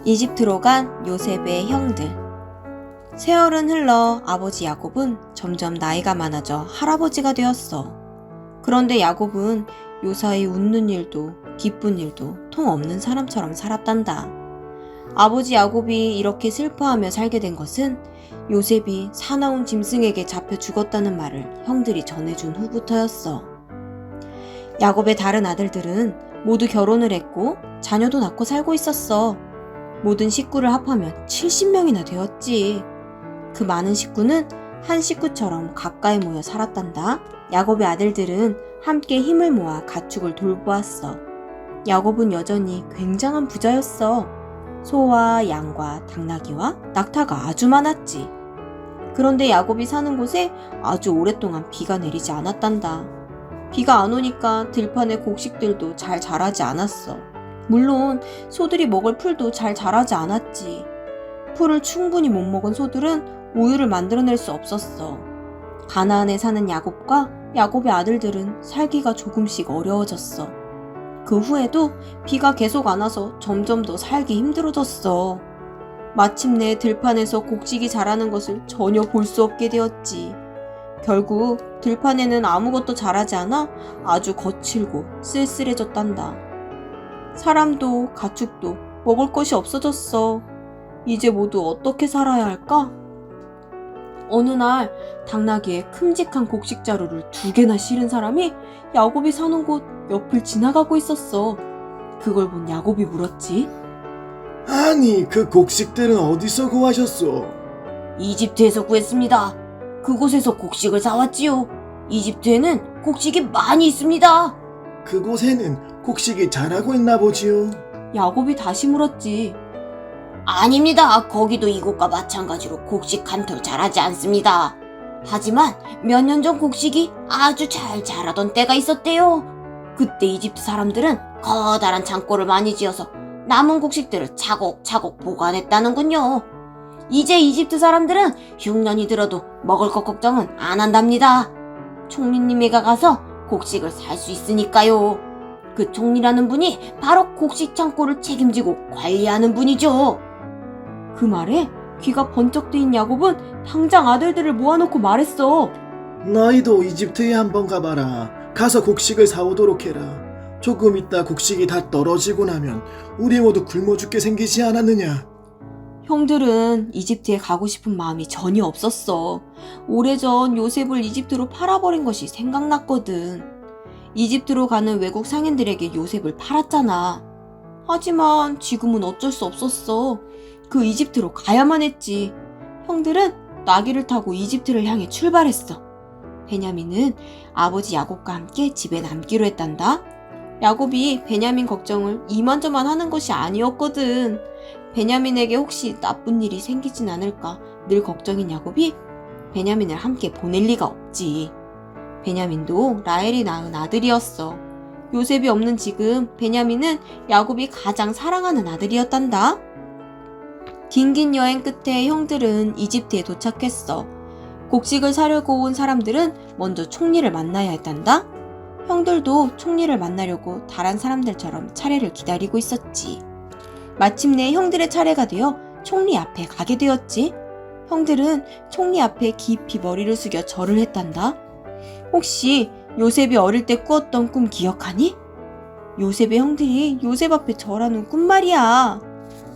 이집트로 간 요셉의 형들. 세월은 흘러 아버지 야곱은 점점 나이가 많아져 할아버지가 되었어. 그런데 야곱은 요사이 웃는 일도 기쁜 일도 통 없는 사람처럼 살았단다. 아버지 야곱이 이렇게 슬퍼하며 살게 된 것은 요셉이 사나운 짐승에게 잡혀 죽었다는 말을 형들이 전해준 후부터였어. 야곱의 다른 아들들은 모두 결혼을 했고 자녀도 낳고 살고 있었어. 모든 식구를 합하면 70명이나 되었지. 그 많은 식구는 한 식구처럼 가까이 모여 살았단다. 야곱의 아들들은 함께 힘을 모아 가축을 돌보았어. 야곱은 여전히 굉장한 부자였어. 소와 양과 당나귀와 낙타가 아주 많았지. 그런데 야곱이 사는 곳에 아주 오랫동안 비가 내리지 않았단다. 비가 안 오니까 들판의 곡식들도 잘 자라지 않았어. 물론 소들이 먹을 풀도 잘 자라지 않았지. 풀을 충분히 못 먹은 소들은 우유를 만들어낼 수 없었어. 가나안에 사는 야곱과 야곱의 아들들은 살기가 조금씩 어려워졌어. 그 후에도 비가 계속 안 와서 점점 더 살기 힘들어졌어. 마침내 들판에서 곡식이 자라는 것을 전혀 볼 수 없게 되었지. 결국 들판에는 아무것도 자라지 않아 아주 거칠고 쓸쓸해졌단다. 사람도 가축도 먹을 것이 없어졌어. 이제 모두 어떻게 살아야 할까? 어느 날 당나귀에 큼직한 곡식 자루를 2개나 실은 사람이 야곱이 사는 곳 옆을 지나가고 있었어. 그걸 본 야곱이 물었지. 아니, 그 곡식들은 어디서 구하셨소? 이집트에서 구했습니다. 그곳에서 곡식을 사왔지요. 이집트에는 곡식이 많이 있습니다. 그곳에는 곡식이 자라고 있나 보지요. 야곱이 다시 물었지. 아닙니다. 거기도 이곳과 마찬가지로 곡식 한 톨 자라지 않습니다. 하지만 몇 년 전 곡식이 아주 잘 자라던 때가 있었대요. 그때 이집트 사람들은 커다란 창고를 많이 지어서 남은 곡식들을 차곡차곡 보관했다는군요. 이제 이집트 사람들은 흉년이 들어도 먹을 것 걱정은 안 한답니다. 총리님에게 가서 곡식을 살 수 있으니까요. 그 총리라는 분이 바로 곡식 창고를 책임지고 관리하는 분이죠. 그 말에 귀가 번쩍 뜨인 야곱은 당장 아들들을 모아놓고 말했어. 너희도 이집트에 한번 가봐라. 가서 곡식을 사오도록 해라. 조금 있다 곡식이 다 떨어지고 나면 우리 모두 굶어 죽게 생기지 않았느냐. 형들은 이집트에 가고 싶은 마음이 전혀 없었어. 오래전 요셉을 이집트로 팔아버린 것이 생각났거든. 이집트로 가는 외국 상인들에게 요셉을 팔았잖아. 하지만 지금은 어쩔 수 없었어. 그 이집트로 가야만 했지. 형들은 나귀를 타고 이집트를 향해 출발했어. 베냐민은 아버지 야곱과 함께 집에 남기로 했단다. 야곱이 베냐민 걱정을 이만저만 하는 것이 아니었거든. 베냐민에게 혹시 나쁜 일이 생기진 않을까 늘 걱정인 야곱이 베냐민을 함께 보낼 리가 없지. 베냐민도 라헬이 낳은 아들이었어. 요셉이 없는 지금 베냐민은 야곱이 가장 사랑하는 아들이었단다. 긴 여행 끝에 형들은 이집트에 도착했어. 곡식을 사려고 온 사람들은 먼저 총리를 만나야 했단다. 형들도 총리를 만나려고 다른 사람들처럼 차례를 기다리고 있었지. 마침내 형들의 차례가 되어 총리 앞에 가게 되었지. 형들은 총리 앞에 깊이 머리를 숙여 절을 했단다. 혹시 요셉이 어릴 때 꾸었던 꿈 기억하니? 요셉의 형들이 요셉 앞에 절하는 꿈 말이야.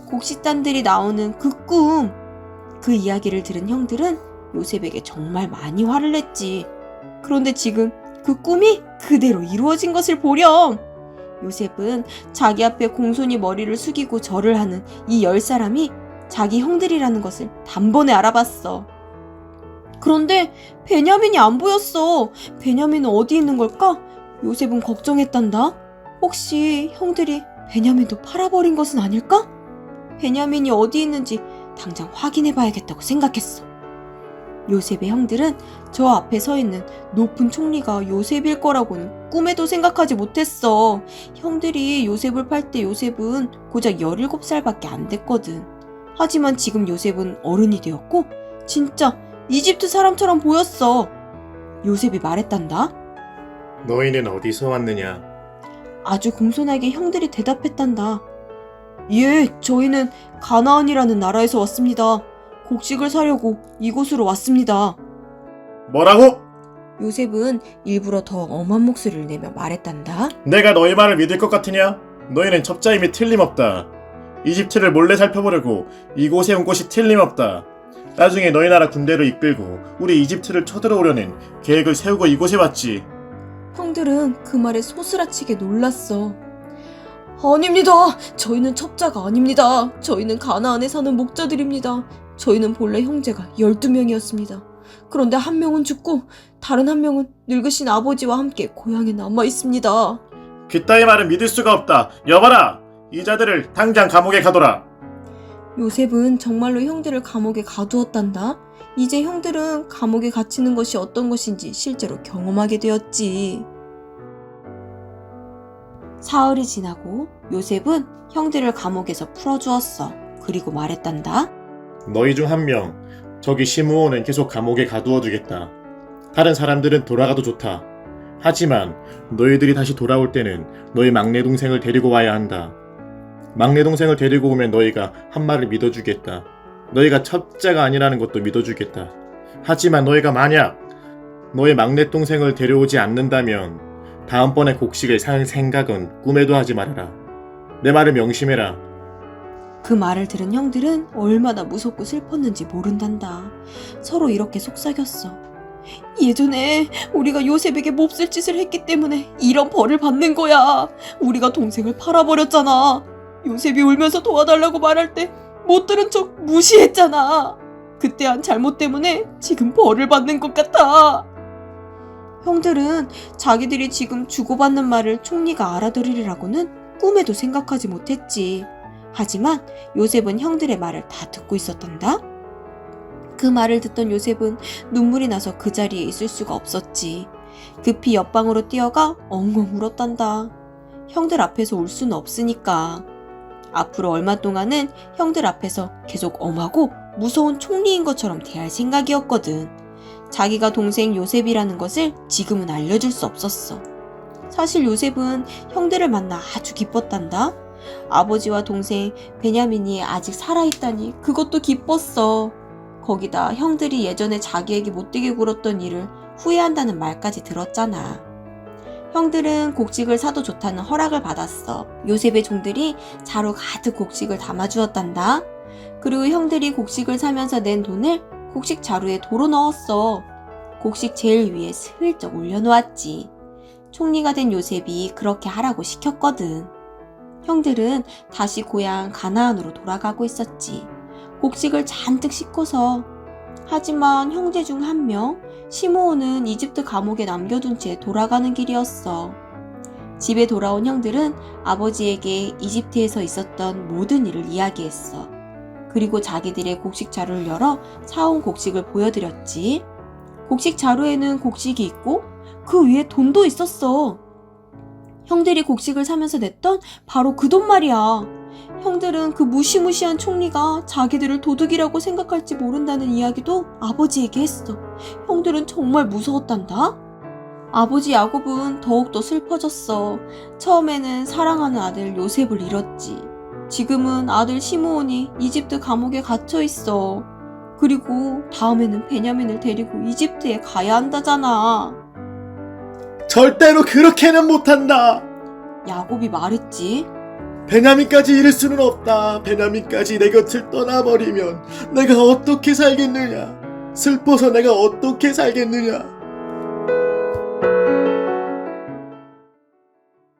곡식단들이 나오는 그 꿈. 그 이야기를 들은 형들은 요셉에게 정말 많이 화를 냈지. 그런데 지금 그 꿈이 그대로 이루어진 것을 보렴. 요셉은 자기 앞에 공손히 머리를 숙이고 절을 하는 이 10사람이 자기 형들이라는 것을 단번에 알아봤어. 그런데 베냐민이 안 보였어. 베냐민은 어디 있는 걸까? 요셉은 걱정했단다. 혹시 형들이 베냐민도 팔아버린 것은 아닐까? 베냐민이 어디 있는지 당장 확인해봐야겠다고 생각했어. 요셉의 형들은 저 앞에 서 있는 높은 총리가 요셉일 거라고는 꿈에도 생각하지 못했어. 형들이 요셉을 팔 때 요셉은 고작 17살밖에 안 됐거든. 하지만 지금 요셉은 어른이 되었고 진짜 이집트 사람처럼 보였어. 요셉이 말했단다. 너희는 어디서 왔느냐? 아주 공손하게 형들이 대답했단다. 예, 저희는 가나안이라는 나라에서 왔습니다. 곡식을 사려고 이곳으로 왔습니다. 뭐라고? 요셉은 일부러 더 엄한 목소리를 내며 말했단다. 내가 너희 말을 믿을 것 같으냐? 너희는 첩자임이 틀림없다. 이집트를 몰래 살펴보려고 이곳에 온 것이 틀림없다. 나중에 너희 나라 군대를 이끌고 우리 이집트를 쳐들어오려는 계획을 세우고 이곳에 왔지. 형들은 그 말에 소스라치게 놀랐어. 아닙니다. 저희는 첩자가 아닙니다. 저희는 가나안에 사는 목자들입니다. 저희는 본래 형제가 12명이었습니다. 그런데 한 명은 죽고 다른 한 명은 늙으신 아버지와 함께 고향에 남아 있습니다. 그따위 말은 믿을 수가 없다. 여봐라! 이 자들을 당장 감옥에 가둬라. 요셉은 정말로 형들을 감옥에 가두었단다. 이제 형들은 감옥에 갇히는 것이 어떤 것인지 실제로 경험하게 되었지. 사흘이 지나고 요셉은 형들을 감옥에서 풀어주었어. 그리고 말했단다. 너희 중 한 명, 저기 시므온은 계속 감옥에 가두어 두겠다. 다른 사람들은 돌아가도 좋다. 하지만 너희들이 다시 돌아올 때는 너희 막내 동생을 데리고 와야 한다. 막내 동생을 데리고 오면 너희가 한 말을 믿어주겠다. 너희가 첩자가 아니라는 것도 믿어주겠다. 하지만 너희가 만약 너희 막내 동생을 데려오지 않는다면 다음번에 곡식을 살 생각은 꿈에도 하지 말아라. 내 말을 명심해라. 그 말을 들은 형들은 얼마나 무섭고 슬펐는지 모른단다. 서로 이렇게 속삭였어. 예전에 우리가 요셉에게 몹쓸 짓을 했기 때문에 이런 벌을 받는 거야. 우리가 동생을 팔아버렸잖아. 요셉이 울면서 도와달라고 말할 때 못 들은 척 무시했잖아. 그때 한 잘못 때문에 지금 벌을 받는 것 같아. 형들은 자기들이 지금 주고받는 말을 총리가 알아들으리라고는 꿈에도 생각하지 못했지. 하지만 요셉은 형들의 말을 다 듣고 있었단다. 그 말을 듣던 요셉은 눈물이 나서 그 자리에 있을 수가 없었지. 급히 옆방으로 뛰어가 엉엉 울었단다. 형들 앞에서 울 수는 없으니까. 앞으로 얼마 동안은 형들 앞에서 계속 엄하고 무서운 총리인 것처럼 대할 생각이었거든. 자기가 동생 요셉이라는 것을 지금은 알려줄 수 없었어. 사실 요셉은 형들을 만나 아주 기뻤단다. 아버지와 동생 베냐민이 아직 살아있다니 그것도 기뻤어. 거기다 형들이 예전에 자기에게 못되게 굴었던 일을 후회한다는 말까지 들었잖아. 형들은 곡식을 사도 좋다는 허락을 받았어. 요셉의 종들이 자루 가득 곡식을 담아주었단다. 그리고 형들이 곡식을 사면서 낸 돈을 곡식 자루에 도로 넣었어. 곡식 제일 위에 슬쩍 올려놓았지. 총리가 된 요셉이 그렇게 하라고 시켰거든. 형들은 다시 고향 가나안으로 돌아가고 있었지. 곡식을 잔뜩 싣고서. 하지만 형제 중 한 명, 시므온은 이집트 감옥에 남겨둔 채 돌아가는 길이었어. 집에 돌아온 형들은 아버지에게 이집트에서 있었던 모든 일을 이야기했어. 그리고 자기들의 곡식 자루를 열어 사온 곡식을 보여드렸지. 곡식 자루에는 곡식이 있고 그 위에 돈도 있었어. 형들이 곡식을 사면서 냈던 바로 그 돈 말이야. 형들은 그 무시무시한 총리가 자기들을 도둑이라고 생각할지 모른다는 이야기도 아버지에게 했어. 형들은 정말 무서웠단다. 아버지 야곱은 더욱더 슬퍼졌어. 처음에는 사랑하는 아들 요셉을 잃었지. 지금은 아들 시므온이 이집트 감옥에 갇혀 있어. 그리고 다음에는 베냐민을 데리고 이집트에 가야 한다잖아. 절대로 그렇게는 못한다. 야곱이 말했지. 베냐민까지 잃을 수는 없다. 베냐민까지 내 곁을 떠나버리면 내가 어떻게 살겠느냐. 슬퍼서 내가 어떻게 살겠느냐.